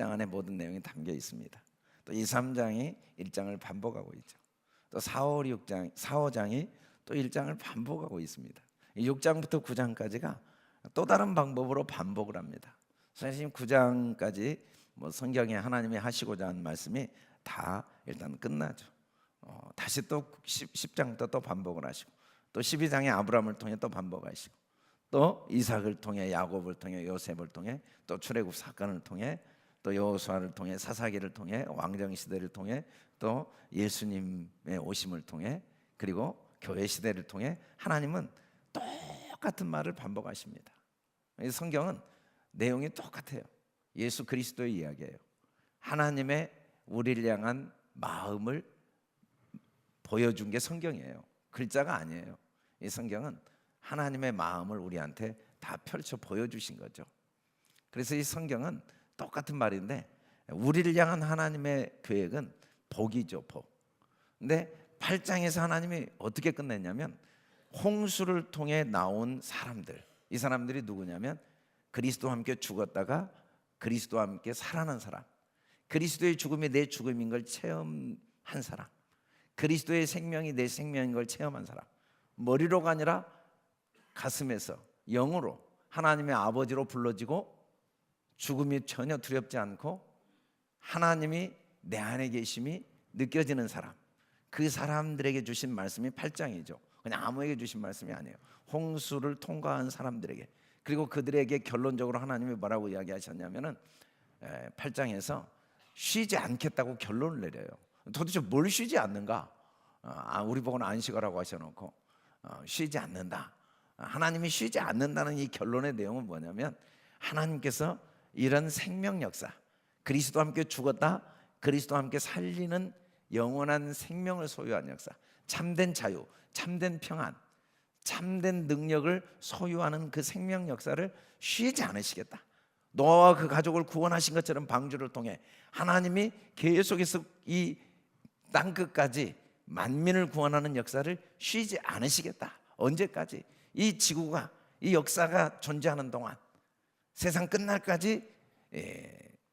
1장 안에 모든 내용이 담겨 있습니다. 또 2, 3장이 1장을 반복하고 있죠. 또 4, 5, 6장, 4, 5장이 또 1장을 반복하고 있습니다. 6장부터 9장까지가 또 다른 방법으로 반복을 합니다. 사실 9장까지 뭐 성경에 하나님이 하시고자 하는 말씀이 다 일단 끝나죠. 다시 또 10장부터 또 반복을 하시고, 또 12장에 아브라함을 통해 또 반복하시고, 또 이삭을 통해, 야곱을 통해, 요셉을 통해, 또 출애굽 사건을 통해, 또 여호수아를 통해, 사사기를 통해, 왕정 시대를 통해, 또 예수님의 오심을 통해, 그리고 교회 시대를 통해 하나님은 똑같은 말을 반복하십니다. 성경은 내용이 똑같아요. 예수 그리스도의 이야기예요. 하나님의 우리를 향한 마음을 보여준 게 성경이에요. 글자가 아니에요. 이 성경은 하나님의 마음을 우리한테 다 펼쳐 보여주신 거죠. 그래서 이 성경은 똑같은 말인데, 우리를 향한 하나님의 계획은 복이죠, 복. 근데 8장에서 하나님이 어떻게 끝냈냐면, 홍수를 통해 나온 사람들, 이 사람들이 누구냐면 그리스도와 함께 죽었다가 그리스도와 함께 살아난 사람, 그리스도의 죽음이 내 죽음인 걸 체험한 사람, 그리스도의 생명이 내 생명인 걸 체험한 사람, 머리로가 아니라 가슴에서 영으로 하나님의 아버지로 불러지고 죽음이 전혀 두렵지 않고 하나님이 내 안에 계심이 느껴지는 사람, 그 사람들에게 주신 말씀이 8장이죠. 그냥 아무에게 주신 말씀이 아니에요. 홍수를 통과한 사람들에게. 그리고 그들에게 결론적으로 하나님이 뭐라고 이야기하셨냐면은 8장에서 쉬지 않겠다고 결론을 내려요. 도대체 뭘 쉬지 않는가? 우리 보고는 안식하라고 하셔놓고 쉬지 않는다. 하나님이 쉬지 않는다는 이 결론의 내용은 뭐냐면, 하나님께서 이런 생명 역사, 그리스도와 함께 죽었다 그리스도와 함께 살리는 영원한 생명을 소유한 역사, 참된 자유, 참된 평안, 참된 능력을 소유하는 그 생명 역사를 쉬지 않으시겠다. 노아와 그 가족을 구원하신 것처럼 방주를 통해 하나님이 계속해서 이 땅끝까지 만민을 구원하는 역사를 쉬지 않으시겠다. 언제까지? 이 지구가, 이 역사가 존재하는 동안, 세상 끝날까지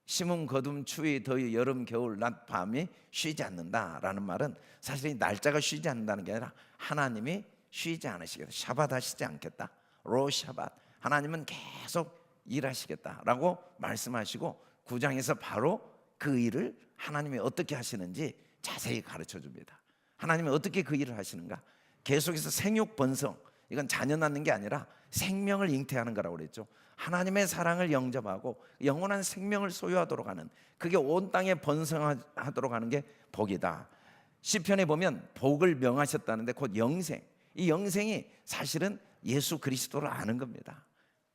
심음, 거둠, 추위, 더위, 여름, 겨울, 낮, 밤이 쉬지 않는다라는 말은 사실 이 날짜가 쉬지 않는다는 게 아니라 하나님이 쉬지 않으시겠다. 샤bat 하시지 않겠다. 로 샤bat. 하나님은 계속 일하시겠다라고 말씀하시고, 9장에서 바로 그 일을 하나님이 어떻게 하시는지 자세히 가르쳐 줍니다. 하나님이 어떻게 그 일을 하시는가? 계속해서 생육 번성, 이건 자녀 낳는 게 아니라 생명을 잉태하는 거라고 그랬죠. 하나님의 사랑을 영접하고 영원한 생명을 소유하도록 하는, 그게 온 땅에 번성하도록 하는 게 복이다. 시편에 보면 복을 명하셨다는데 곧 영생, 이 영생이 사실은 예수 그리스도를 아는 겁니다.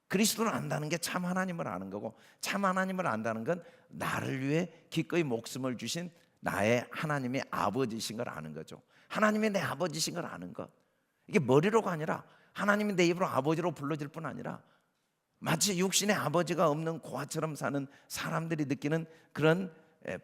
그리스도를 안다는 게 참 하나님을 아는 거고, 참 하나님을 안다는 건 나를 위해 기꺼이 목숨을 주신 나의 하나님의 아버지신 걸 아는 거죠. 하나님이 내 아버지신 걸 아는 것, 이게 머리로가 아니라 하나님이 내 입으로 아버지로 불러질 뿐 아니라 마치 육신의 아버지가 없는 고아처럼 사는 사람들이 느끼는 그런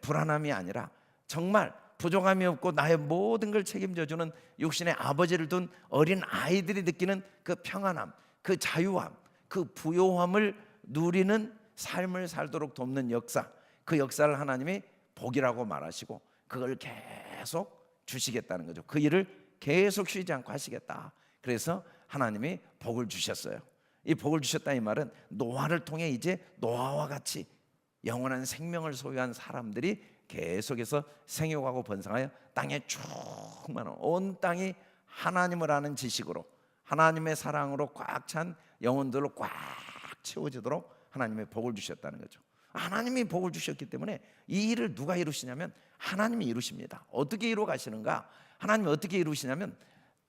불안함이 아니라, 정말 부족함이 없고 나의 모든 걸 책임져주는 육신의 아버지를 둔 어린 아이들이 느끼는 그 평안함, 그 자유함, 그 부요함을 누리는 삶을 살도록 돕는 역사, 그 역사를 하나님이 복이라고 말하시고 그걸 계속 주시겠다는 거죠. 그 일을 계속 쉬지 않고 하시겠다. 그래서 하나님이 복을 주셨어요. 이 복을 주셨다 이 말은 노아를 통해 이제 노아와 같이 영원한 생명을 소유한 사람들이 계속해서 생육하고 번성하여 땅에 충만한, 온 땅이 하나님을 아는 지식으로, 하나님의 사랑으로 꽉 찬 영혼들로 꽉 채워지도록 하나님의 복을 주셨다는 거죠. 하나님이 복을 주셨기 때문에 이 일을 누가 이루시냐면 하나님이 이루십니다. 어떻게 이루어 가시는가? 하나님이 어떻게 이루시냐면,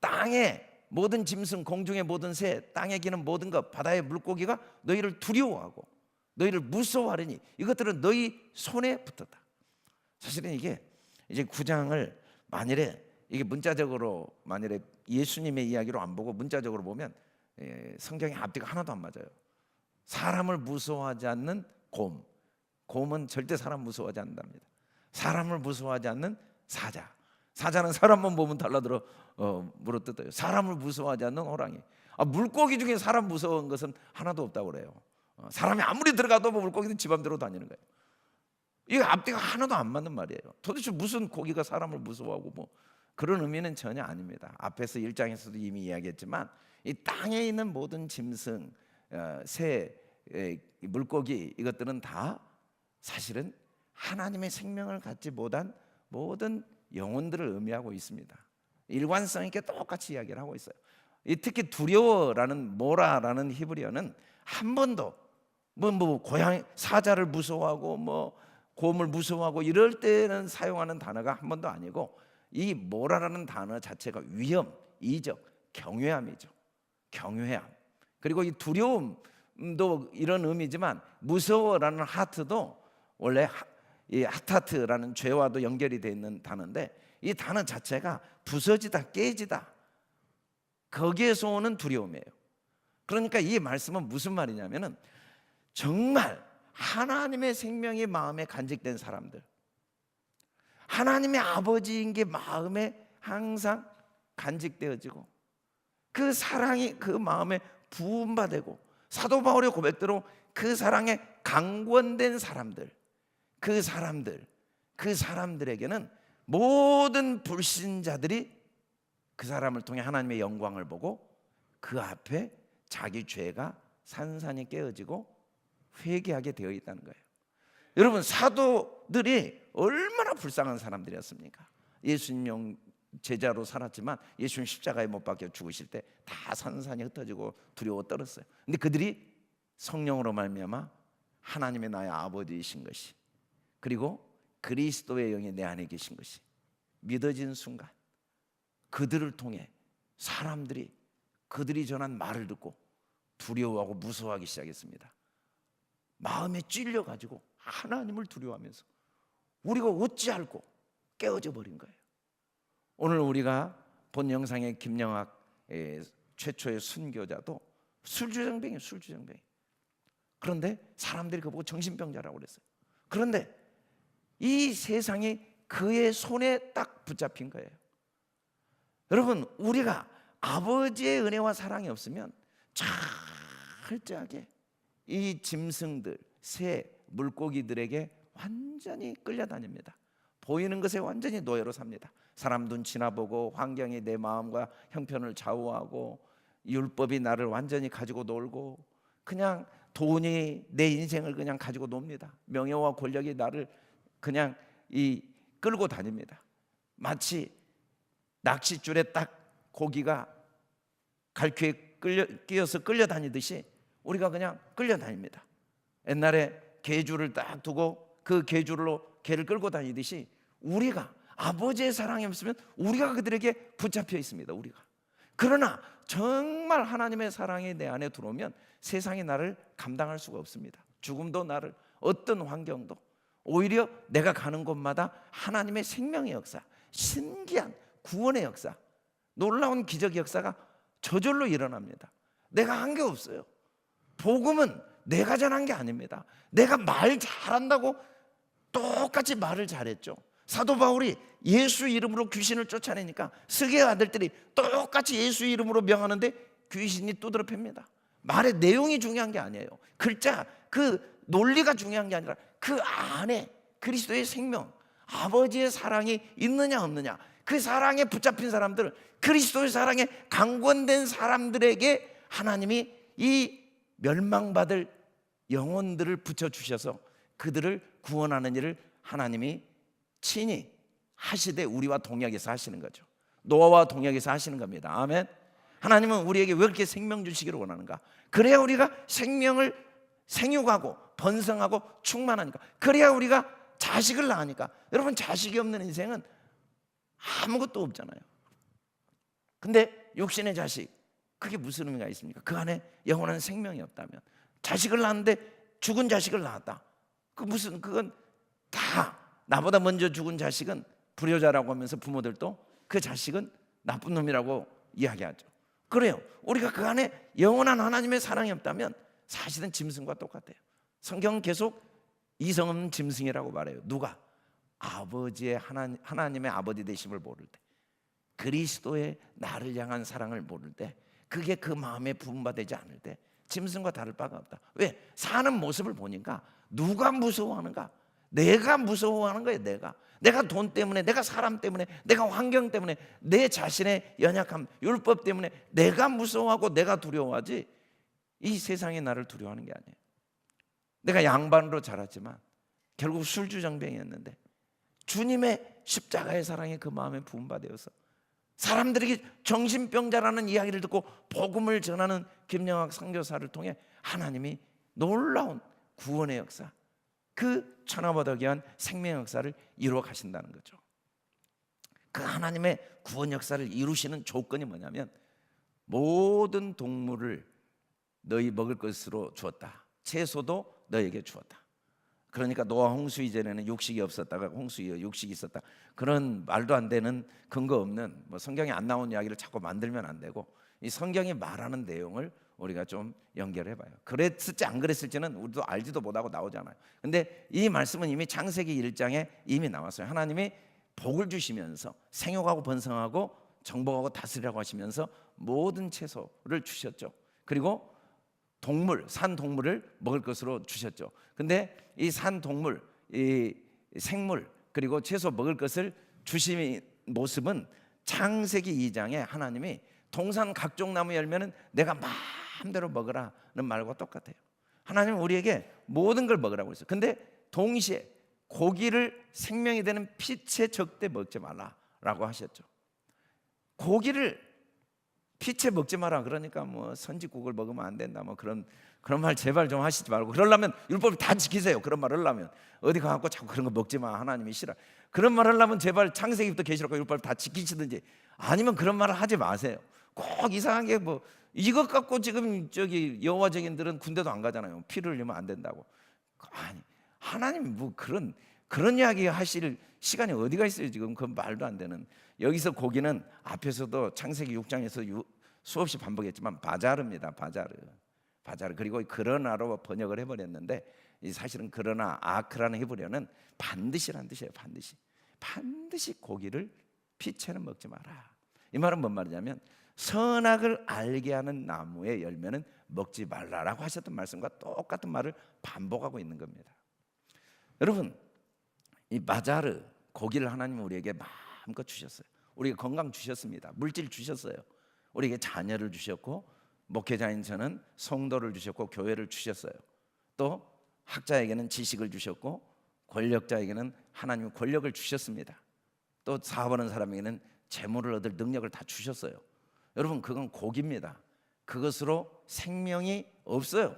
땅의 모든 짐승, 공중의 모든 새, 땅에 기는 모든 것, 바다의 물고기가 너희를 두려워하고 너희를 무서워하리니 이것들은 너희 손에 붙었다. 사실은 이게 이제 9장을 만일에 이게 문자적으로 만일에 예수님의 이야기로 안 보고 문자적으로 보면 성경의 앞뒤가 하나도 안 맞아요. 사람을 무서워하지 않는 곰, 곰은 절대 사람 무서워하지 않는답니다. 사람을 무서워하지 않는 사자, 사자는 사람만 보면 달라들어 물어뜯어요. 사람을 무서워하지 않는 호랑이, 물고기 중에 사람 무서운 것은 하나도 없다고 그래요. 사람이 아무리 들어가도 물고기는 지 맘대로 다니는 거예요. 이게 앞뒤가 하나도 안 맞는 말이에요. 도대체 무슨 고기가 사람을 무서워하고 뭐 그런 의미는 전혀 아닙니다. 앞에서 1장에서도 이미 이야기했지만 이 땅에 있는 모든 짐승, 새, 물고기 이것들은 다 사실은 하나님의 생명을 갖지 못한 모든 영혼들을 의미하고 있습니다. 일관성 있게 똑같이 이야기를 하고 있어요. 특히 두려워라는 모라라는 히브리어는 한 번도 고양이 사자를 무서워하고 곰을 무서워하고 이럴 때는 사용하는 단어가 한 번도 아니고 이 모라라는 단어 자체가 위험, 이적, 경외함이죠. 경외함. 그리고 이 두려움도 이런 의미지만 무서워라는 하트도 원래 이 하타트라는 죄와도 연결이 되어 있는 단어인데 이 단어 자체가 부서지다, 깨지다, 거기에서 오는 두려움이에요. 그러니까 이 말씀은 무슨 말이냐면은 정말 하나님의 생명이 마음에 간직된 사람들, 하나님의 아버지인 게 마음에 항상 간직되어지고 그 사랑이 그 마음에 부음받고 사도 바울의 고백대로 그 사랑에 강권된 사람들, 그 사람들에게는 모든 불신자들이 그 사람을 통해 하나님의 영광을 보고 그 앞에 자기 죄가 산산이 깨어지고 회개하게 되어 있다는 거예요. 여러분, 사도들이 얼마나 불쌍한 사람들이었습니까? 예수님 제자로 살았지만 예수님 십자가에 못 박혀 죽으실 때 다 산산이 흩어지고 두려워 떨었어요. 근데 그들이 성령으로 말미암아 하나님의 나의 아버지이신 것이, 그리고 그리스도의 영이 내 안에 계신 것이 믿어진 순간 그들을 통해 사람들이 그들이 전한 말을 듣고 두려워하고 무서워하기 시작했습니다. 마음에 찔려가지고 하나님을 두려워하면서 우리가 어찌할꼬 깨어져 버린 거예요. 오늘 우리가 본 영상의 김영학 최초의 순교자도 술주정뱅이에요. 술주정뱅이. 그런데 사람들이 그거 보고 정신병자라고 그랬어요. 그런데 이 세상이 그의 손에 딱 붙잡힌 거예요. 여러분, 우리가 아버지의 은혜와 사랑이 없으면 철저하게 이 짐승들, 새, 물고기들에게 완전히 끌려다닙니다. 보이는 것에 완전히 노예로 삽니다. 사람 눈치나 보고 환경이 내 마음과 형편을 좌우하고 율법이 나를 완전히 가지고 놀고 그냥 돈이 내 인생을 그냥 가지고 놉니다. 명예와 권력이 나를 그냥 끌고 다닙니다. 마치 낚싯줄에 딱 고기가 갈퀴에 끼어서 끌려다니듯이 우리가 그냥 끌려다닙니다. 옛날에 개줄을 딱 두고 그 개줄로 개를 끌고 다니듯이 우리가 아버지의 사랑이 없으면 우리가 그들에게 붙잡혀 있습니다. 우리가. 그러나 정말 하나님의 사랑이 내 안에 들어오면 세상이 나를 감당할 수가 없습니다. 죽음도 나를, 어떤 환경도, 오히려 내가 가는 곳마다 하나님의 생명의 역사, 신기한 구원의 역사, 놀라운 기적의 역사가 저절로 일어납니다. 내가 한 게 없어요. 복음은 내가 전한 게 아닙니다. 내가 말 잘한다고 똑같이 말을 잘했죠. 사도 바울이 예수 이름으로 귀신을 쫓아내니까 스게 아들들이 똑같이 예수 이름으로 명하는데 귀신이 두드러 팹니다. 말의 내용이 중요한 게 아니에요. 글자, 그 논리가 중요한 게 아니라 그 안에 그리스도의 생명, 아버지의 사랑이 있느냐 없느냐, 그 사랑에 붙잡힌 사람들, 그리스도의 사랑에 강권된 사람들에게 하나님이 이 멸망받을 영혼들을 붙여주셔서 그들을 구원하는 일을 하나님이 친히 하시되 우리와 동역해서 하시는 거죠. 노아와 동역해서 하시는 겁니다. 아멘. 하나님은 우리에게 왜 그렇게 생명 주시기를 원하는가? 그래야 우리가 생명을 생육하고 번성하고 충만하니까. 그래야 우리가 자식을 낳으니까. 여러분, 자식이 없는 인생은 아무것도 없잖아요. 근데 육신의 자식, 그게 무슨 의미가 있습니까? 그 안에 영원한 생명이 없다면, 자식을 낳았는데 죽은 자식을 낳았다, 그건 다 나보다 먼저 죽은 자식은 불효자라고 하면서 부모들도 그 자식은 나쁜 놈이라고 이야기하죠. 그래요. 우리가 그 안에 영원한 하나님의 사랑이 없다면 사실은 짐승과 똑같아요. 성경은 계속 이성 없는 짐승이라고 말해요. 누가? 아버지의 하나님의 아버지 되심을 모를 때, 그리스도의 나를 향한 사랑을 모를 때, 그게 그 마음에 부음받지 않을 때 짐승과 다를 바가 없다. 왜? 사는 모습을 보니까 누가 무서워하는가? 내가 무서워하는 거예요. 내가 돈 때문에, 내가 사람 때문에, 내가 환경 때문에, 내 자신의 연약함, 율법 때문에 내가 무서워하고 내가 두려워하지 이 세상이 나를 두려워하는 게 아니에요. 내가 양반으로 자랐지만 결국 술주정뱅이였는데 주님의 십자가의 사랑에 그 마음에 부음바 되어서 사람들에게 정신병자라는 이야기를 듣고 복음을 전하는 김영학 선교사를 통해 하나님이 놀라운 구원의 역사, 그 천하보다 귀한 생명의 역사를 이루어 가신다는 거죠. 그 하나님의 구원 역사를 이루시는 조건이 뭐냐면 모든 동물을 너희 먹을 것으로 주었다. 채소도 너에게 주었다. 그러니까 노아 홍수 이전에는 육식이 없었다가 홍수에 육식이 있었다. 그런 말도 안 되는 근거 없는 성경에 안 나온 이야기를 자꾸 만들면 안 되고 이 성경이 말하는 내용을 우리가 좀 연결해봐요. 그랬을지 안 그랬을지는 우리도 알지도 못하고 나오잖아요. 근데 이 말씀은 이미 창세기 1장에 이미 나왔어요. 하나님이 복을 주시면서 생육하고 번성하고 정복하고 다스리라고 하시면서 모든 채소를 주셨죠. 그리고 동물, 산 동물을 먹을 것으로 주셨죠. 근데 이 산 동물, 이 생물 그리고 채소 먹을 것을 주신 모습은 창세기 2장에 하나님이 동산 각종 나무 열매는 내가 마음대로 먹으라는 말과 똑같아요. 하나님은 우리에게 모든 걸 먹으라고 했어요. 근데 동시에 고기를 생명이 되는 피채 적대 먹지 말라라고 하셨죠. 고기를 피채 먹지 마라. 그러니까 뭐 선지국을 먹으면 안 된다. 뭐 그런 말 제발 좀 하시지 말고, 그러려면 율법을 다 지키세요. 그런 말 하려면 어디 가갖고 자꾸 그런 거 먹지 마. 하나님이 싫어. 그런 말 하려면 제발 창세기부터 계시록과 율법을 다 지키시든지 아니면 그런 말을 하지 마세요. 꼭 이상하게 뭐 이것 갖고 지금 저기 여호와 증인들은 군대도 안 가잖아요. 피를 흘리면 안 된다고. 아니 하나님 뭐 그런 이야기 하실 시간이 어디가 있어요. 지금 그 말도 안 되는. 여기서 고기는 앞에서도 창세기 6장에서 수없이 반복했지만 바자르입니다. 바자르. 그리고 그러나로 번역을 해버렸는데 사실은 그러나 아크라는 히브리어는 반드시란 뜻이에요. 반드시 고기를 피채는 먹지 마라. 이 말은 뭔 말이냐면 선악을 알게 하는 나무의 열매는 먹지 말라라고 하셨던 말씀과 똑같은 말을 반복하고 있는 겁니다. 여러분, 이 바자르 고기를 하나님은 우리에게 마음껏 주셨어요. 우리에게 건강 주셨습니다. 물질 주셨어요. 우리에게 자녀를 주셨고 목회자인 저는 성도를 주셨고 교회를 주셨어요. 또 학자에게는 지식을 주셨고 권력자에게는 하나님은 권력을 주셨습니다. 또 사업하는 사람에게는 재물을 얻을 능력을 다 주셨어요. 여러분, 그건 고기입니다. 그것으로 생명이 없어요.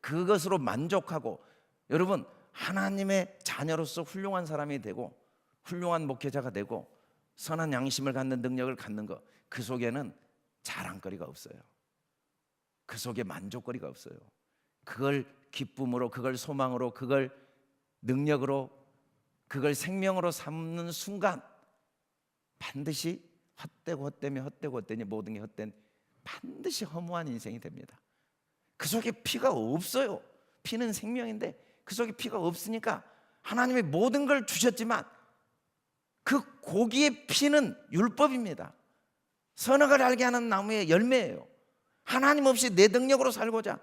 그것으로 만족하고 여러분 하나님의 자녀로서 훌륭한 사람이 되고 훌륭한 목회자가 되고 선한 양심을 갖는 능력을 갖는 것, 그 속에는 자랑거리가 없어요. 그 속에 만족거리가 없어요. 그걸 기쁨으로, 그걸 소망으로, 그걸 능력으로, 그걸 생명으로 삼는 순간 반드시 헛되니 모든 게 헛된 반드시 허무한 인생이 됩니다. 그 속에 피가 없어요. 피는 생명인데 그 속에 피가 없으니까 하나님이 모든 걸 주셨지만 그 고기의 피는 율법입니다. 선악을 알게 하는 나무의 열매예요. 하나님 없이 내 능력으로 살고자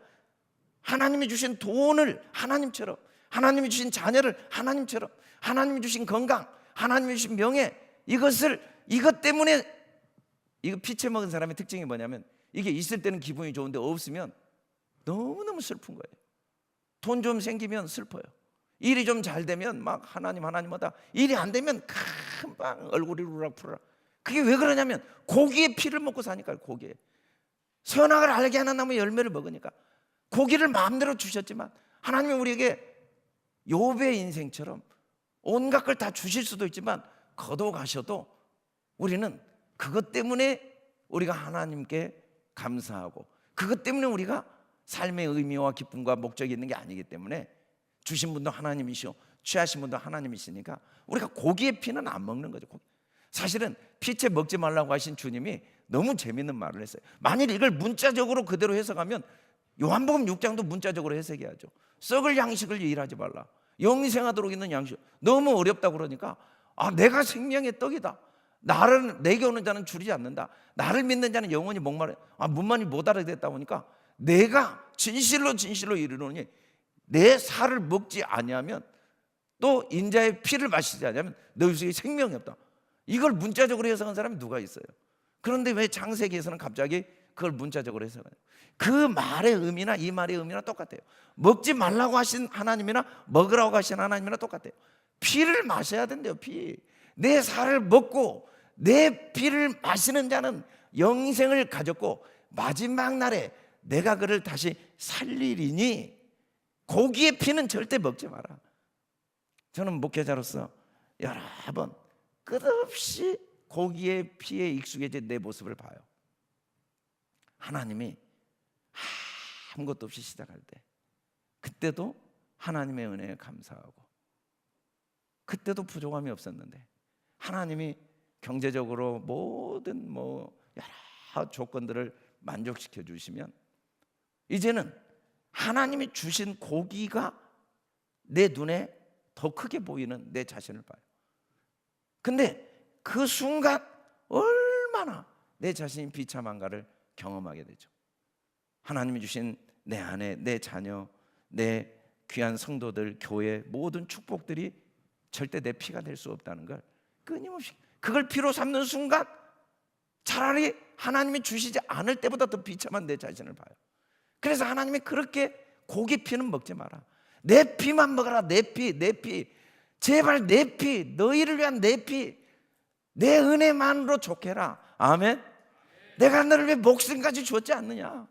하나님이 주신 돈을 하나님처럼, 하나님이 주신 자녀를 하나님처럼, 하나님이 주신 건강, 하나님이 주신 명예, 이것 때문에 이거 피채 먹은 사람의 특징이 뭐냐면 이게 있을 때는 기분이 좋은데 없으면 너무너무 슬픈 거예요. 돈 좀 생기면 슬퍼요. 일이 좀 잘 되면 막 하나님하다. 일이 안 되면 금방 얼굴이 우락부락. 그게 왜 그러냐면 고기의 피를 먹고 사니까요. 고기에 선악을 알게 하는 나무의 열매를 먹으니까. 고기를 마음대로 주셨지만 하나님이 우리에게 욥의 인생처럼 온갖 걸 다 주실 수도 있지만 거둬가셔도 우리는 그것 때문에 우리가 하나님께 감사하고 그것 때문에 우리가 삶의 의미와 기쁨과 목적이 있는 게 아니기 때문에 주신 분도 하나님이시오, 취하신 분도 하나님이시니까 우리가 고기의 피는 안 먹는 거죠. 사실은 피채 먹지 말라고 하신 주님이 너무 재밌는 말을 했어요. 만일 이걸 문자적으로 그대로 해석하면 요한복음 6장도 문자적으로 해석해야죠. 썩을 양식을 일하지 말라, 영생하도록 있는 양식. 너무 어렵다고 그러니까 내가 생명의 떡이다, 나를 내게 오는 자는 줄이지 않는다, 나를 믿는 자는 영원히 목마르. 문만이 못 알아듣다 보니까 내가 진실로 이르노니 내 살을 먹지 아니하면 또 인자의 피를 마시지 않으면 너희 속에 생명이 없다. 이걸 문자적으로 해석한 사람이 누가 있어요? 그런데 왜 창세기에서는 갑자기 그걸 문자적으로 해석해요? 그 말의 의미나 이 말의 의미나 똑같아요. 먹지 말라고 하신 하나님이나 먹으라고 하신 하나님이나 똑같아요. 피를 마셔야 된대요. 피. 내 살을 먹고 내 피를 마시는 자는 영생을 가졌고 마지막 날에 내가 그를 다시 살리리니 고기의 피는 절대 먹지 마라. 저는 목회자로서 여러 번 끝없이 고기의 피에 익숙해진 내 모습을 봐요. 하나님이 아무것도 없이 시작할 때 그때도 하나님의 은혜에 감사하고 그때도 부족함이 없었는데 하나님이 경제적으로 모든 여러 조건들을 만족시켜 주시면 이제는 하나님이 주신 고기가 내 눈에 더 크게 보이는 내 자신을 봐요. 근데 그 순간 얼마나 내 자신이 비참한가를 경험하게 되죠. 하나님이 주신 내 아내, 내 자녀, 내 귀한 성도들, 교회 모든 축복들이 절대 내 피가 될 수 없다는 걸 끊임없이 그걸 피로 삼는 순간 차라리 하나님이 주시지 않을 때보다 더 비참한 내 자신을 봐요. 그래서 하나님이 그렇게 고기 피는 먹지 마라. 내 피만 먹어라. 내 피, 내 피. 제발 내 피, 너희를 위한 내 피, 내 은혜만으로 좋게 해라. 아멘. 내가 너를 왜 목숨까지 주었지 않느냐?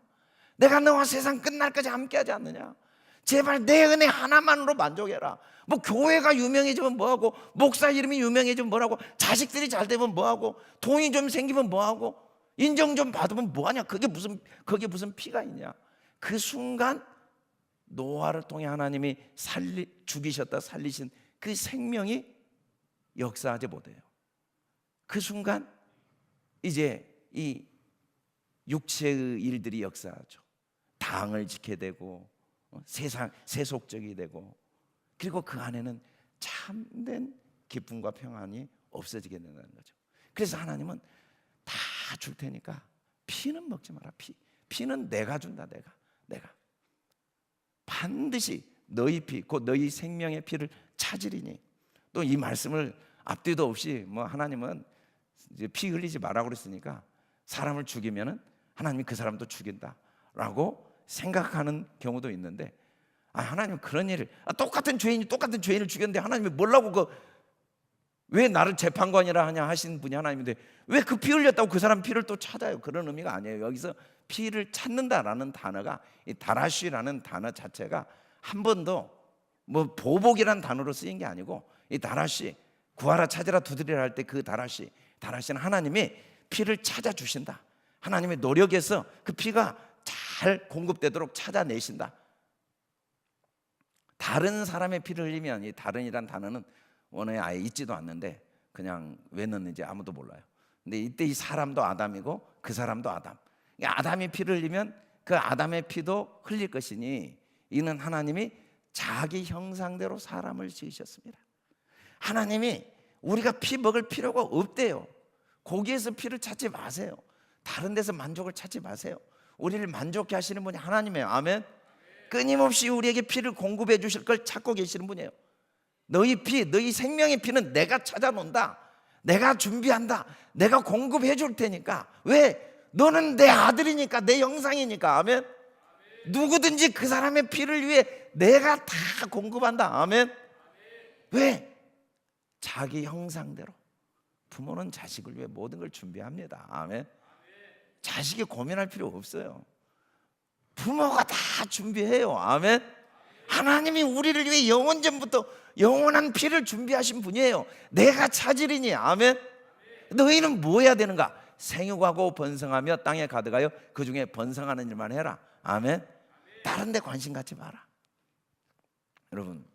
내가 너와 세상 끝날까지 함께하지 않느냐? 제발 내 은혜 하나만으로 만족해라. 뭐 교회가 유명해지면 뭐하고, 목사 이름이 유명해지면 뭐하고, 자식들이 잘 되면 뭐하고, 돈이 좀 생기면 뭐하고, 인정 좀 받으면 뭐하냐? 그게 무슨 피가 있냐? 그 순간 노아를 통해 하나님이 죽이셨다 살리신 그 생명이 역사하지 못해요. 그 순간 이제 이 육체의 일들이 역사하죠. 당을 지게 되고 세속적이 되고, 그리고 그 안에는 참된 기쁨과 평안이 없어지게 된다는 거죠. 그래서 하나님은 다 줄 테니까 피는 먹지 마라. 피는 내가 준다. 내가 반드시 너희 피, 곧 너희 생명의 피를 찾으리니. 또 이 말씀을 앞뒤도 없이 하나님은 이제 피 흘리지 말라고 그랬으니까 사람을 죽이면은 하나님이 그 사람도 죽인다라고 생각하는 경우도 있는데, 하나님 그런 일을 똑같은 죄인을 죽였는데 하나님이 뭐라고 왜 나를 재판관이라 하냐 하신 분이 하나님인데 왜 그 피 흘렸다고 그 사람 피를 또 찾아요? 그런 의미가 아니에요. 여기서 피를 찾는다라는 단어가, 이 다라쉬라는 단어 자체가 한 번도 보복이라는 단어로 쓰인 게 아니고, 이 다라쉬, 구하라 찾으라 두드리라 할 때 그 다라쉬는 하나님이 피를 찾아주신다. 하나님의 노력에서 그 피가 잘 공급되도록 찾아내신다. 다른 사람의 피를 흘리면, 이 다른이란 단어는 원어에 아예 있지도 않는데 그냥 왜 넣는지 아무도 몰라요. 근데 이때 이 사람도 아담이고 그 사람도 아담. 아담이 피를 흘리면 그 아담의 피도 흘릴 것이니 이는 하나님이 자기 형상대로 사람을 지으셨습니다. 하나님이 우리가 피 먹을 필요가 없대요. 고기에서 피를 찾지 마세요. 다른 데서 만족을 찾지 마세요. 우리를 만족해 하시는 분이 하나님이에요. 아멘. 끊임없이 우리에게 피를 공급해 주실 걸 찾고 계시는 분이에요. 너희 피, 너희 생명의 피는 내가 찾아놓는다. 내가 준비한다. 내가 공급해 줄 테니까. 왜? 너는 내 아들이니까, 내 형상이니까. 아멘. 누구든지 그 사람의 피를 위해 내가 다 공급한다. 아멘. 왜? 자기 형상대로. 부모는 자식을 위해 모든 걸 준비합니다. 아멘. 자식이 고민할 필요 없어요. 부모가 다 준비해요. 아멘. 하나님이 우리를 위해 영원전부터 영원한 피를 준비하신 분이에요. 내가 찾으리니. 아멘. 너희는 뭐 해야 되는가? 생육하고 번성하며 땅에 가득하여 그 중에 번성하는 일만 해라. 아멘. 다른 데 관심 갖지 마라. 여러분,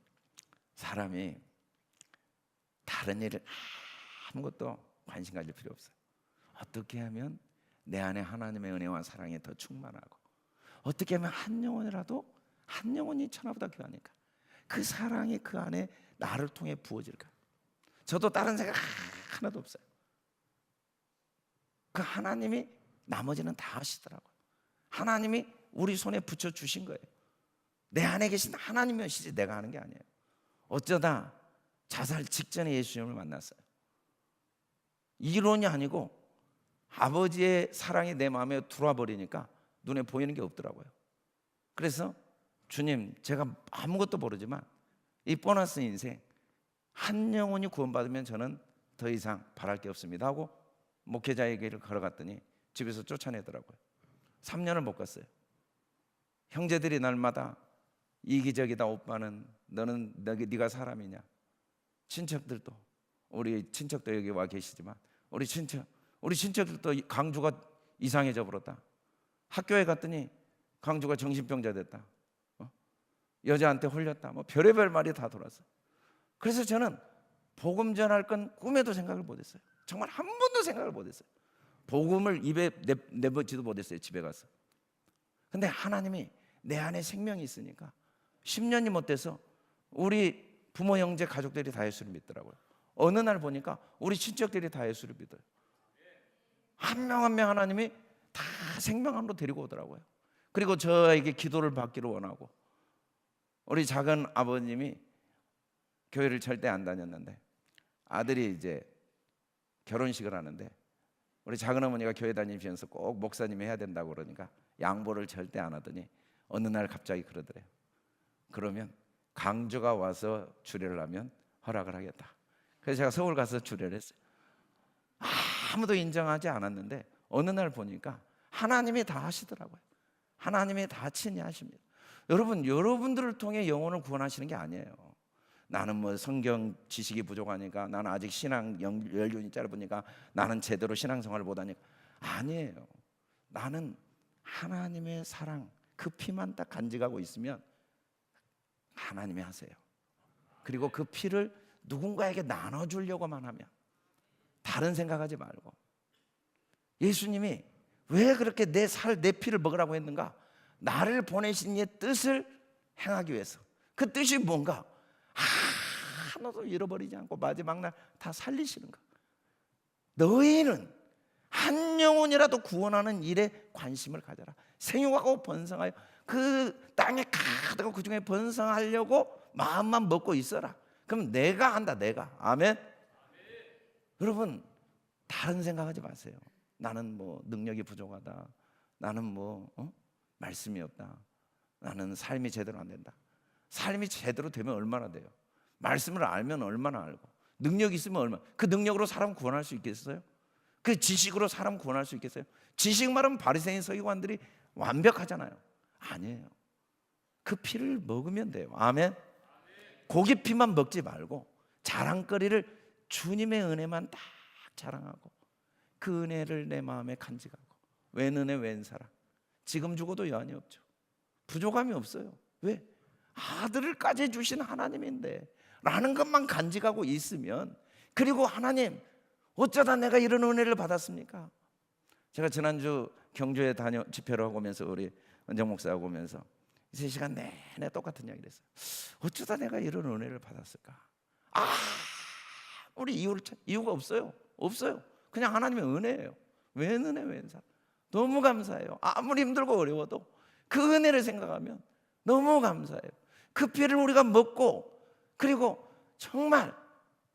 사람이 다른 일을 아무것도 관심 가질 필요 없어요. 어떻게 하면 내 안에 하나님의 은혜와 사랑이 더 충만하고, 어떻게 하면 한 영혼이 천하보다 귀하니까 그 사랑이 그 안에 나를 통해 부어질까. 저도 다른 생각 하나도 없어요. 그 하나님이 나머지는 다 하시더라고요. 하나님이 우리 손에 붙여주신 거예요. 내 안에 계신 하나님이시지 내가 하는 게 아니에요. 어쩌다 자살 직전에 예수님을 만났어요. 이론이 아니고 아버지의 사랑이 내 마음에 들어와 버리니까 눈에 보이는 게 없더라고요. 그래서 주님, 제가 아무것도 모르지만 이 보너스 인생 한 영혼이 구원받으면 저는 더 이상 바랄 게 없습니다 하고 목회자에게 걸어갔더니 집에서 쫓아내더라고요. 3년을 못 갔어요. 형제들이 날마다 이기적이다, 오빠는 너는 네가 사람이냐. 친척들도, 우리 친척도 여기 와 계시지만 우리 친척들도 강주가 이상해져 버렸다. 학교에 갔더니 강주가 정신병자 됐다. 여자한테 홀렸다. 뭐 별의별 말이 다 돌았어. 그래서 저는 복음 전할 건 꿈에도 생각을 못했어요. 정말 한 번도 생각을 못했어요. 복음을 입에 내보지도 못했어요. 집에 가서. 근데 하나님이 내 안에 생명이 있으니까 10년이 못 돼서 우리 부모, 형제, 가족들이 다 예수를 믿더라고요. 어느 날 보니까 우리 친척들이 다 예수를 믿어요. 한 명 한 명 하나님이 다 생명 안으로 데리고 오더라고요. 그리고 저에게 기도를 받기를 원하고, 우리 작은 아버님이 교회를 절대 안 다녔는데 아들이 이제 결혼식을 하는데 우리 작은 어머니가 교회 다니면서 꼭 목사님이 해야 된다고 그러니까 양보를 절대 안 하더니 어느 날 갑자기 그러더래요. 그러면 강주가 와서 주례를 하면 허락을 하겠다. 그래서 제가 서울 가서 주례를 했어요. 아무도 인정하지 않았는데 어느 날 보니까 하나님이 다 하시더라고요. 하나님이 다 친히 하십니다. 여러분, 여러분들을 통해 영혼을 구원하시는 게 아니에요. 나는 뭐 성경 지식이 부족하니까, 나는 아직 신앙 연륜이 짧으니까, 나는 제대로 신앙생활을 못하니까, 아니에요. 나는 하나님의 사랑, 그 피만 딱 간직하고 있으면 하나님이 하세요. 그리고 그 피를 누군가에게 나눠주려고만 하면, 다른 생각하지 말고. 예수님이 왜 그렇게 내 피를 먹으라고 했는가? 나를 보내신 이의 뜻을 행하기 위해서. 그 뜻이 뭔가? 하나도 잃어버리지 않고 마지막 날 다 살리시는 거. 너희는 한 영혼이라도 구원하는 일에 관심을 가져라. 생육하고 번성하여 그 땅에 가득하고 그 중에 번성하려고 마음만 먹고 있어라. 그럼 내가 한다, 내가. 아멘. 여러분, 다른 생각하지 마세요. 나는 뭐 능력이 부족하다, 나는 뭐 말씀이 없다, 나는 삶이 제대로 안 된다. 삶이 제대로 되면 얼마나 돼요? 말씀을 알면 얼마나 알고, 능력이 있으면 얼마나. 그 능력으로 사람 구원할 수 있겠어요? 그 지식으로 사람 구원할 수 있겠어요? 지식 말하면 바리새인 서기관들이 완벽하잖아요. 아니에요. 그 피를 먹으면 돼요. 아멘. 고기 피만 먹지 말고 자랑거리를 주님의 은혜만 딱 자랑하고, 그 은혜를 내 마음에 간직하고. 웬 은혜 웬 사랑. 지금 죽어도 여한이 없죠. 부족함이 없어요. 왜? 아들을까지 주신 하나님인데 라는 것만 간직하고 있으면, 그리고 하나님 어쩌다 내가 이런 은혜를 받았습니까? 제가 지난주 경주에 집회를 하고 오면서 우리 은정 목사하고 오면서 3시간 내내 똑같은 이야기를 했어요. 어쩌다 내가 이런 은혜를 받았을까? 우리 이유가 없어요. 없어요. 그냥 하나님의 은혜예요. 웬 은혜 웬 사랑. 너무 감사해요. 아무리 힘들고 어려워도 그 은혜를 생각하면 너무 감사해요. 그 피를 우리가 먹고, 그리고 정말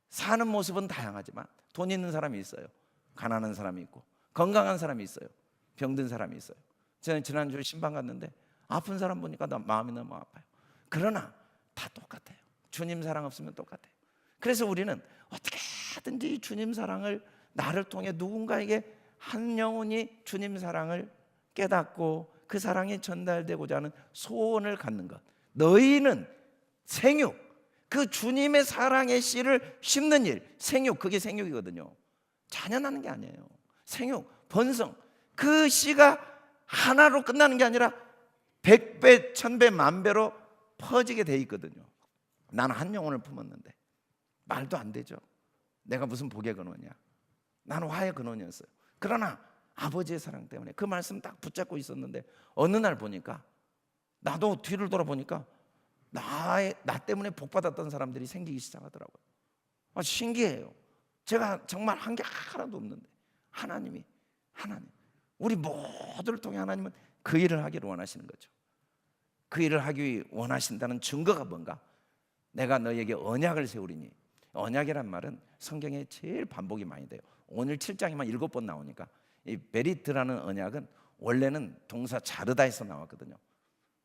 사는 모습은 다양하지만 돈 있는 사람이 있어요, 가난한 사람이 있고, 건강한 사람이 있어요, 병든 사람이 있어요. 저는 지난주에 신방 갔는데 아픈 사람 보니까 마음이 너무 아파요. 그러나 다 똑같아요. 주님 사랑 없으면 똑같아요. 그래서 우리는 어떻게 하든지 주님 사랑을, 나를 통해 누군가에게 한 영혼이 주님 사랑을 깨닫고 그 사랑이 전달되고자 하는 소원을 갖는 것. 너희는 생육, 그 주님의 사랑의 씨를 심는 일, 생육, 그게 생육이거든요. 자녀 낳는 게 아니에요. 생육, 번성, 그 씨가 하나로 끝나는 게 아니라 100배, 1000배, 만배로 퍼지게 돼 있거든요. 나는 한 영혼을 품었는데 말도 안 되죠. 내가 무슨 복의 근원이야. 나는 화의 근원이었어요. 그러나 아버지의 사랑 때문에 그 말씀 딱 붙잡고 있었는데 어느 날 보니까, 나도 뒤를 돌아보니까 나 때문에 복받았던 사람들이 생기기 시작하더라고요. 신기해요. 제가 정말 한 게 하나도 없는데 하나님, 우리 모두를 통해 하나님은 그 일을 하기를 원하시는 거죠. 그 일을 하기 원하신다는 증거가 뭔가? 내가 너에게 언약을 세우리니 언약이란 말은 성경에 제일 반복이 많이 돼요. 오늘 7장에만 7번 나오니까 이 베리트라는 언약은 원래는 동사 자르다에서 나왔거든요.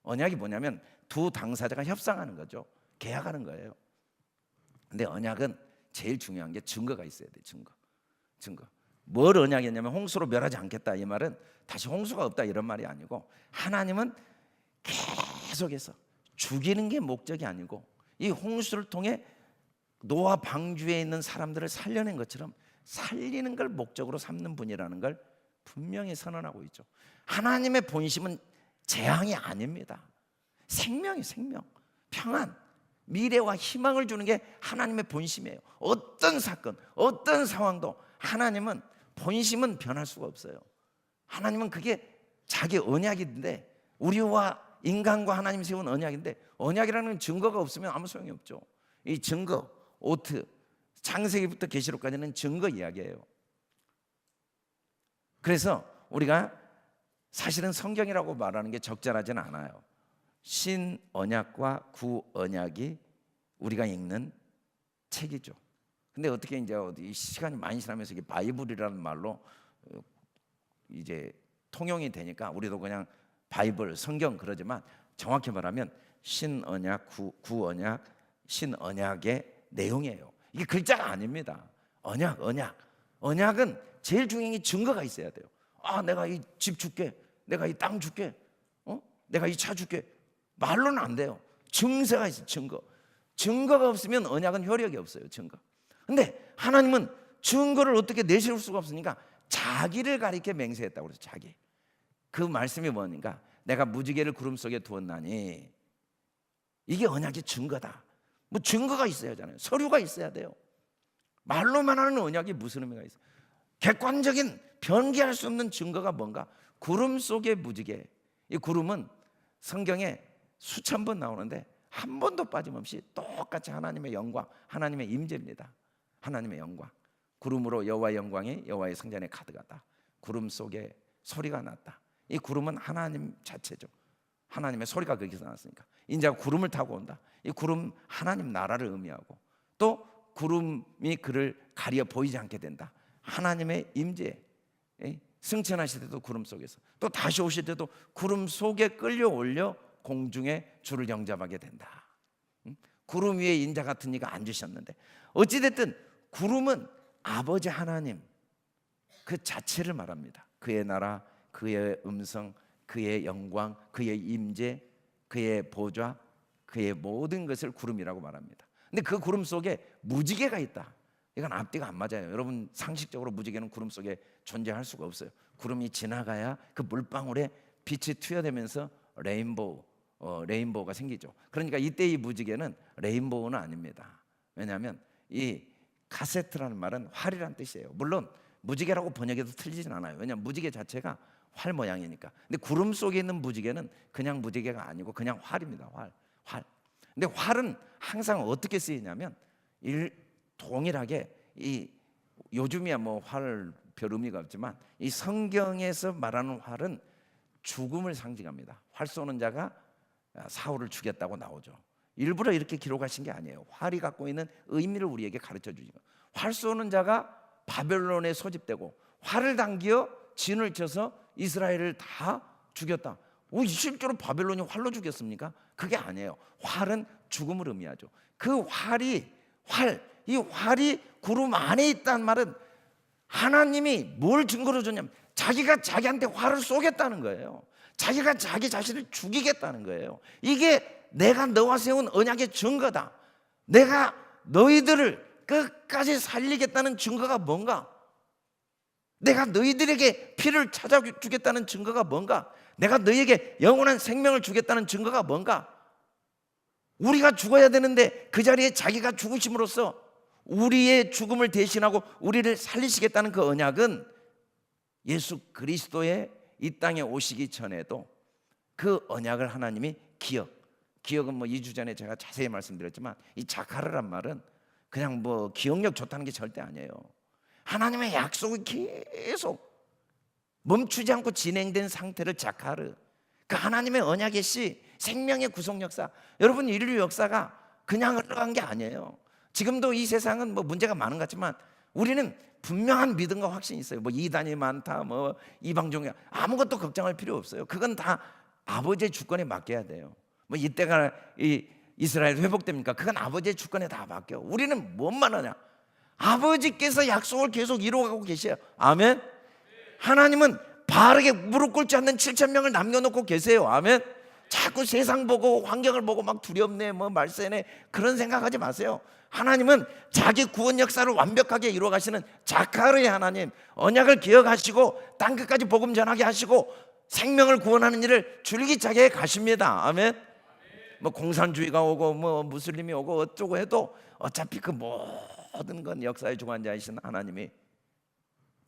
언약이 뭐냐면 두 당사자가 협상하는 거죠. 계약하는 거예요. 근데 언약은 제일 중요한 게 증거가 있어야 돼. 증거. 뭘 언약이냐면 홍수로 멸하지 않겠다 이 말은 다시 홍수가 없다 이런 말이 아니고, 하나님은 계속해서 죽이는 게 목적이 아니고 이 홍수를 통해 노아 방주에 있는 사람들을 살려낸 것처럼 살리는 걸 목적으로 삼는 분이라는 걸 분명히 선언하고 있죠. 하나님의 본심은 재앙이 아닙니다. 생명이 생명, 평안, 미래와 희망을 주는 게 하나님의 본심이에요. 어떤 사건, 어떤 상황도 하나님은 본심은 변할 수가 없어요. 하나님은 그게 자기 언약인데, 우리와 인간과 하나님 세운 언약인데, 언약이라는 증거가 없으면 아무 소용이 없죠. 이 증거, 오트, 창세기부터 계시록까지는 증거 이야기예요. 그래서 우리가 사실은 성경이라고 말하는 게 적절하지는 않아요. 신언약과 구언약이 우리가 읽는 책이죠. 근데 어떻게 이제 시간이 많이 지나면서 이게 바이블이라는 말로 이제 통용이 되니까 우리도 그냥 바이블, 성경 그러지만 정확히 말하면 신언약, 구언약, 신언약의 내용이에요. 이게 글자가 아닙니다. 언약은 제일 중요한 게 증거가 있어야 돼요. 아, 내가 이 집 줄게, 내가 이 땅 줄게, 내가 이 차 줄게. 말로는 안 돼요. 증서가 있어요. 증거가 없으면 언약은 효력이 없어요. 증거. 근데 하나님은 증거를 어떻게 내세울 수가 없으니까 자기를 가리켜 맹세했다고 그래서 자기. 그 말씀이 뭐니까 내가 무지개를 구름 속에 두었나니, 이게 언약의 증거다. 뭐 증거가 있어야 하잖아요. 서류가 있어야 돼요. 말로만 하는 언약이 무슨 의미가 있어요? 객관적인 변개할 수 없는 증거가 뭔가? 구름 속의 무지개. 이 구름은 성경에 수천 번 나오는데 한 번도 빠짐없이 똑같이 하나님의 영광, 하나님의 임재입니다. 하나님의 영광. 구름으로 여호와의 영광이 여호와의 성전에 가득하다. 구름 속에 소리가 났다. 이 구름은 하나님 자체죠. 하나님의 소리가 거기서 나왔으니까. 인자가 구름을 타고 온다. 이 구름 하나님 나라를 의미하고, 또 구름이 그를 가려 보이지 않게 된다. 하나님의 임재. 승천하실 때도 구름 속에서, 또 다시 오실 때도 구름 속에 끌려올려 공중에 주를 영접하게 된다. 구름 위에 인자 같은 이가 앉으셨는데, 어찌됐든 구름은 아버지 하나님 그 자체를 말합니다. 그의 나라, 그의 음성, 그의 영광, 그의 임재, 그의 보좌, 그의 모든 것을 구름이라고 말합니다. 근데 그 구름 속에 무지개가 있다. 이건 앞뒤가 안 맞아요. 여러분, 상식적으로 무지개는 구름 속에 존재할 수가 없어요. 구름이 지나가야 그 물방울에 빛이 투여되면서 레인보우가 생기죠. 그러니까 이때 이 무지개는 레인보우는 아닙니다. 왜냐하면 이 카세트라는 말은 활이란 뜻이에요. 물론 무지개라고 번역해도 틀리진 않아요. 왜냐하면 무지개 자체가 활 모양이니까. 근데 구름 속에 있는 무지개는 그냥 무지개가 아니고 그냥 활입니다. 활. 근데 활은 항상 어떻게 쓰이냐면 동일하게 이 요즘이야 뭐 활 별 의미가 없지만 이 성경에서 말하는 활은 죽음을 상징합니다. 활 쏘는 자가 사울을 죽였다고 나오죠. 일부러 이렇게 기록하신 게 아니에요. 활이 갖고 있는 의미를 우리에게 가르쳐 주죠. 활 쏘는 자가 바벨론에 소집되고 활을 당겨 진을 쳐서 이스라엘을 다 죽였다. 실제로 바벨론이 활로 죽였습니까? 그게 아니에요. 활은 죽음을 의미하죠. 그 이 활이 구름 안에 있다는 말은 하나님이 뭘 증거로 줬냐면 자기가 자기한테 활을 쏘겠다는 거예요. 자기가 자기 자신을 죽이겠다는 거예요. 이게 내가 너와 세운 언약의 증거다. 내가 너희들을 끝까지 살리겠다는 증거가 뭔가? 내가 너희들에게 피를 찾아주겠다는 증거가 뭔가? 내가 너희에게 영원한 생명을 주겠다는 증거가 뭔가? 우리가 죽어야 되는데 그 자리에 자기가 죽으심으로써 우리의 죽음을 대신하고 우리를 살리시겠다는 그 언약은 예수 그리스도의 이 땅에 오시기 전에도 그 언약을 하나님이 기억은 뭐 2주 전에 제가 자세히 말씀드렸지만 이 자카르란 말은 그냥 뭐 기억력 좋다는 게 절대 아니에요. 하나님의 약속이 계속 멈추지 않고 진행된 상태를 자카르, 그 하나님의 언약의 시, 생명의 구속 역사. 여러분, 인류 역사가 그냥 흘러간 게 아니에요. 지금도 이 세상은 뭐 문제가 많은 것 같지만 우리는 분명한 믿음과 확신이 있어요. 뭐 이단이 많다, 뭐 이방종이, 아무것도 걱정할 필요 없어요. 그건 다 아버지의 주권에 맡겨야 돼요. 뭐 이때가 이 이스라엘 회복됩니까? 그건 아버지의 주권에 다 맡겨. 우리는 뭔만 하냐? 아버지께서 약속을 계속 이루어가고 계세요. 아멘. 하나님은 바르게 무릎 꿇지 않는 7,000명을 남겨놓고 계세요. 아멘. 자꾸 세상 보고 환경을 보고 막 두렵네, 뭐 말세네, 그런 생각하지 마세요. 하나님은 자기 구원 역사를 완벽하게 이루어 가시는 자카르의 하나님, 언약을 기억하시고 땅 끝까지 복음 전하게 하시고 생명을 구원하는 일을 줄기차게 가십니다. 아멘. 뭐 공산주의가 오고 뭐 무슬림이 오고 어쩌고 해도 어차피 그 모든 건 역사의 주관자이신 하나님이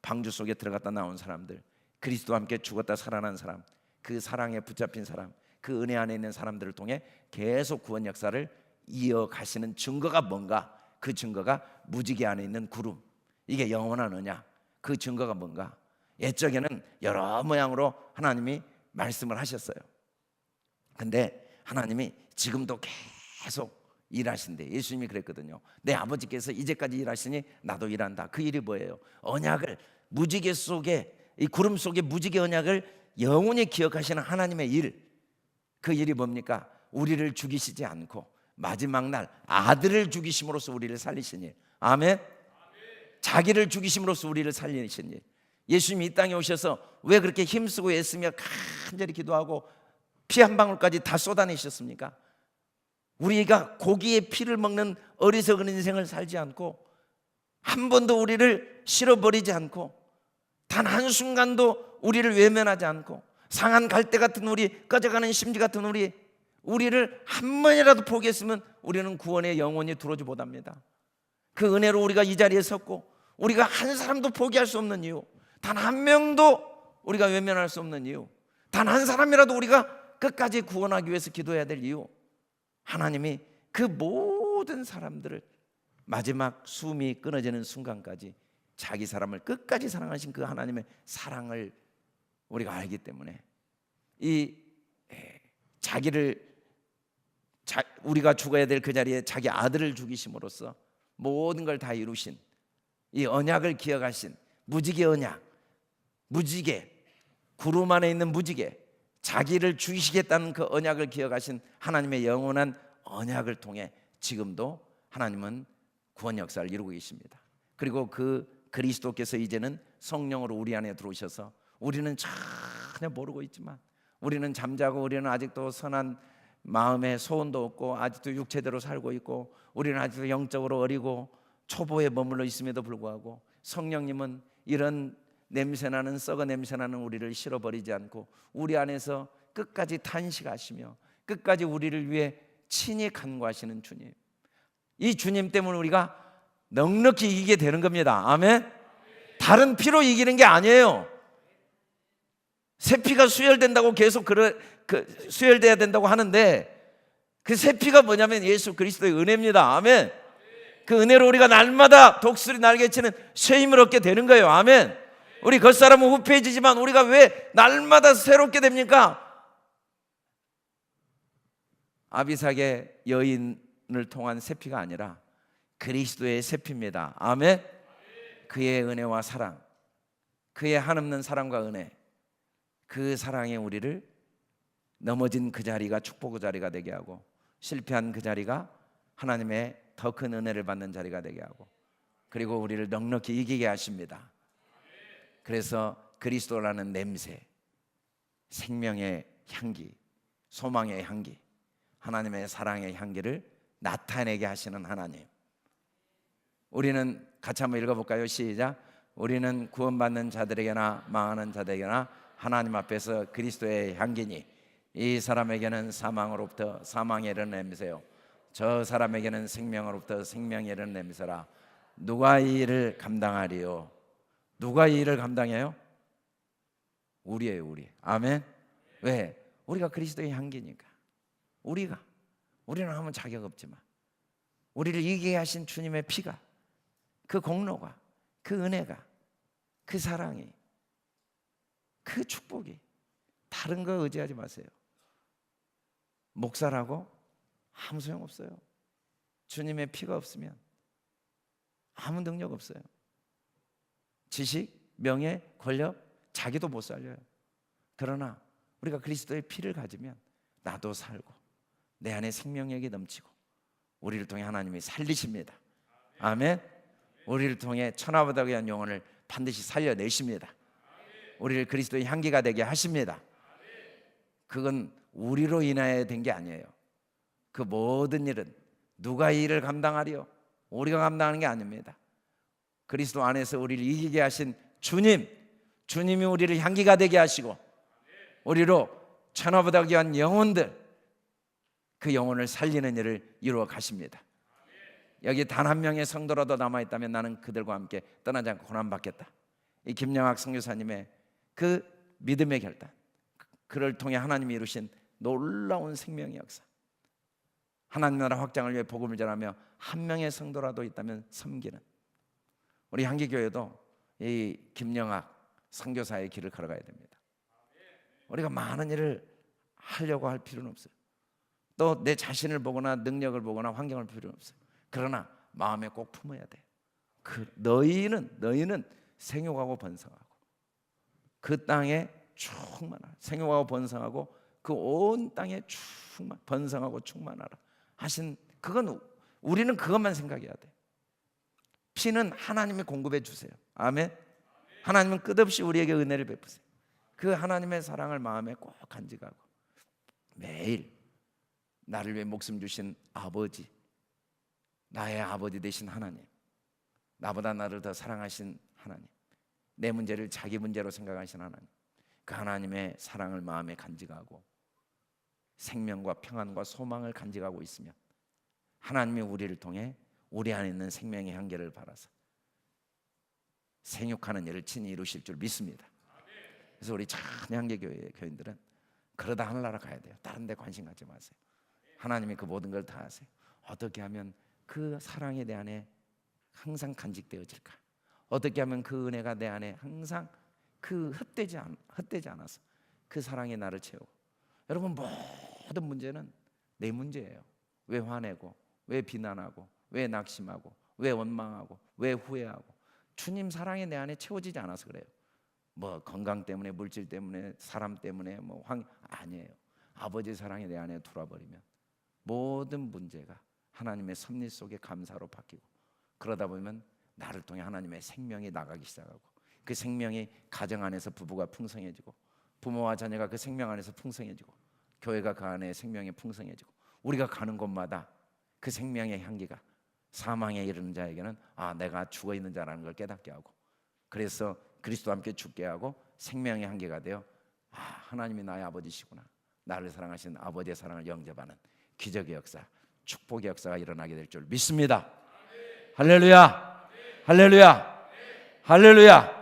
방주 속에 들어갔다 나온 사람들, 그리스도와 함께 죽었다 살아난 사람, 그 사랑에 붙잡힌 사람, 그 은혜 안에 있는 사람들을 통해 계속 구원 역사를 이어가시는 증거가 뭔가? 그 증거가 무지개 안에 있는 구름, 이게 영원한 언약. 그 증거가 뭔가? 옛적에는 여러 모양으로 하나님이 말씀을 하셨어요. 근데 하나님이 지금도 계속 일하신대. 예수님이 그랬거든요. 내 아버지께서 이제까지 일하시니 나도 일한다. 그 일이 뭐예요? 언약을, 무지개 속에, 이 구름 속에 무지개 언약을 영원히 기억하시는 하나님의 일. 그 일이 뭡니까? 우리를 죽이시지 않고 마지막 날 아들을 죽이심으로써 우리를 살리신 일. 아멘. 자기를 죽이심으로써 우리를 살리신 일. 예수님이 이 땅에 오셔서 왜 그렇게 힘쓰고 애쓰며 간절히 기도하고 피 한 방울까지 다 쏟아내셨습니까? 우리가 고기의 피를 먹는 어리석은 인생을 살지 않고 한 번도 우리를 실어버리지 않고 단 한순간도 우리를 외면하지 않고 상한 갈대 같은 우리, 꺼져가는 심지 같은 우리를 한 번이라도 포기했으면 우리는 구원에 영원히 들어오지 못합니다. 그 은혜로 우리가 이 자리에 섰고 우리가 한 사람도 포기할 수 없는 이유, 단 한 명도 우리가 외면할 수 없는 이유, 단 한 사람이라도 우리가 끝까지 구원하기 위해서 기도해야 될 이유, 하나님이 그 모든 사람들을 마지막 숨이 끊어지는 순간까지 자기 사람을 끝까지 사랑하신 그 하나님의 사랑을 우리가 알기 때문에 이 우리가 죽어야 될 그 자리에 자기 아들을 죽이심으로써 모든 걸 다 이루신 이 언약을 기억하신 무지개 언약, 무지개, 구름 안에 있는 무지개, 자기를 죽이시겠다는 그 언약을 기억하신 하나님의 영원한 언약을 통해 지금도 하나님은 구원 역사를 이루고 계십니다. 그리고 그 그리스도께서 이제는 성령으로 우리 안에 들어오셔서 우리는 전혀 모르고 있지만, 우리는 잠자고 우리는 아직도 선한 마음에 소원도 없고 아직도 육체대로 살고 있고 우리는 아직도 영적으로 어리고 초보에 머물러 있음에도 불구하고 성령님은 이런 냄새나는 썩어 냄새나는 우리를 실어버리지 않고 우리 안에서 끝까지 탄식하시며 끝까지 우리를 위해 친히 간구하시는 주님, 이 주님 때문에 우리가 넉넉히 이기게 되는 겁니다. 아멘. 다른 피로 이기는 게 아니에요. 새 피가 수혈된다고 계속 수혈돼야 된다고 하는데 그 새 피가 뭐냐면 예수 그리스도의 은혜입니다. 아멘. 그 은혜로 우리가 날마다 독수리 날개치는 새 힘을 얻게 되는 거예요. 아멘. 우리 겉사람은 후패해지지만 우리가 왜 날마다 새롭게 됩니까? 아비삭의 여인을 통한 새 피가 아니라 그리스도의 새 피입니다. 아멘. 그의 은혜와 사랑, 그의 한없는 사랑과 은혜, 그 사랑에 우리를 넘어진 그 자리가 축복의 자리가 되게 하고 실패한 그 자리가 하나님의 더 큰 은혜를 받는 자리가 되게 하고 그리고 우리를 넉넉히 이기게 하십니다. 그래서 그리스도라는 냄새, 생명의 향기, 소망의 향기, 하나님의 사랑의 향기를 나타내게 하시는 하나님. 우리는 같이 한번 읽어볼까요? 시작. 우리는 구원받는 자들에게나 망하는 자들에게나 하나님 앞에서 그리스도의 향기니 이 사람에게는 사망으로부터 사망에 이르는 냄새요 저 사람에게는 생명으로부터 생명에 이르는 냄새라. 누가 이 일을 감당하리요? 누가 이 일을 감당해요? 우리예요, 우리. 아멘. 왜? 우리가 그리스도의 향기니까. 우리는 아무 자격 없지만 우리를 이기게 하신 주님의 피가, 그 공로가, 그 은혜가, 그 사랑이, 그 축복이 다른 거 의지하지 마세요. 목사라고 아무 소용없어요. 주님의 피가 없으면 아무 능력 없어요. 지식, 명예, 권력, 자기도 못 살려요. 그러나 우리가 그리스도의 피를 가지면 나도 살고 내 안에 생명력이 넘치고 우리를 통해 하나님이 살리십니다. 아멘. 우리를 통해 천하보다 귀한 영혼을 반드시 살려내십니다. 우리를 그리스도의 향기가 되게 하십니다. 그건 우리로 인하여 된 게 아니에요. 그 모든 일은 누가 이 일을 감당하리요? 우리가 감당하는 게 아닙니다. 그리스도 안에서 우리를 이기게 하신 주님이 우리를 향기가 되게 하시고 우리로 천하보다 귀한 영혼들, 그 영혼을 살리는 일을 이루어 가십니다. 여기 단 한 명의 성도라도 남아있다면 나는 그들과 함께 떠나지 않고 고난받겠다. 이 김영학 선교사님의 그 믿음의 결단, 그를 통해 하나님이 이루신 놀라운 생명의 역사, 하나님 나라 확장을 위해 복음을 전하며 한 명의 성도라도 있다면 섬기는 우리 향기교회도 이 김영학 선교사의 길을 걸어가야 됩니다. 우리가 많은 일을 하려고 할 필요는 없어요. 또 내 자신을 보거나 능력을 보거나 환경을 볼 필요는 없어요. 그러나 마음에 꼭 품어야 돼. 너희는 생육하고 번성하고 그 땅에 충만하라. 생육하고 번성하고 그 온 땅에 번성하고 충만하라 하신, 그건 우리는 그것만 생각해야 돼. 피는 하나님이 공급해 주세요. 아멘. 하나님은 끝없이 우리에게 은혜를 베푸세요. 그 하나님의 사랑을 마음에 꼭 간직하고 매일 나를 위해 목숨 주신 아버지, 나의 아버지 되신 하나님, 나보다 나를 더 사랑하신 하나님, 내 문제를 자기 문제로 생각하신 하나님, 그 하나님의 사랑을 마음에 간직하고 생명과 평안과 소망을 간직하고 있으면 하나님이 우리를 통해 우리 안에 있는 생명의 향기를 발하사 생육하는 일을 친히 이루실 줄 믿습니다. 그래서 우리 찬양교회 교인들은 그러다 하늘나라 가야 돼요. 다른 데 관심 갖지 마세요. 하나님이 그 모든 걸 다 하세요. 어떻게 하면 그 사랑이 내 안에 항상 간직되어질까? 어떻게 하면 그 은혜가 내 안에 항상 그 헛되지 않아서 그 사랑이 나를 채우고. 여러분, 모든 문제는 내 문제예요. 왜 화내고, 왜 비난하고, 왜 낙심하고, 왜 원망하고, 왜 후회하고? 주님 사랑이 내 안에 채워지지 않아서 그래요. 뭐 건강 때문에, 물질 때문에, 사람 때문에, 아니에요. 아버지 사랑이 내 안에 들어와버리면 모든 문제가 하나님의 섭리 속에 감사로 바뀌고, 그러다 보면 나를 통해 하나님의 생명이 나가기 시작하고, 그 생명이 가정 안에서 부부가 풍성해지고, 부모와 자녀가 그 생명 안에서 풍성해지고, 교회가 그 안에 생명이 풍성해지고, 우리가 가는 곳마다 그 생명의 향기가 사망에 이르는 자에게는 내가 죽어 있는 자라는 걸 깨닫게 하고, 그래서 그리스도와 함께 죽게 하고 생명의 향기가 되어 하나님이 나의 아버지시구나, 나를 사랑하신 아버지의 사랑을 영접하는 기적의 역사, 축복의 역사가 일어나게 될 줄 믿습니다. 할렐루야, 할렐루야, 할렐루야.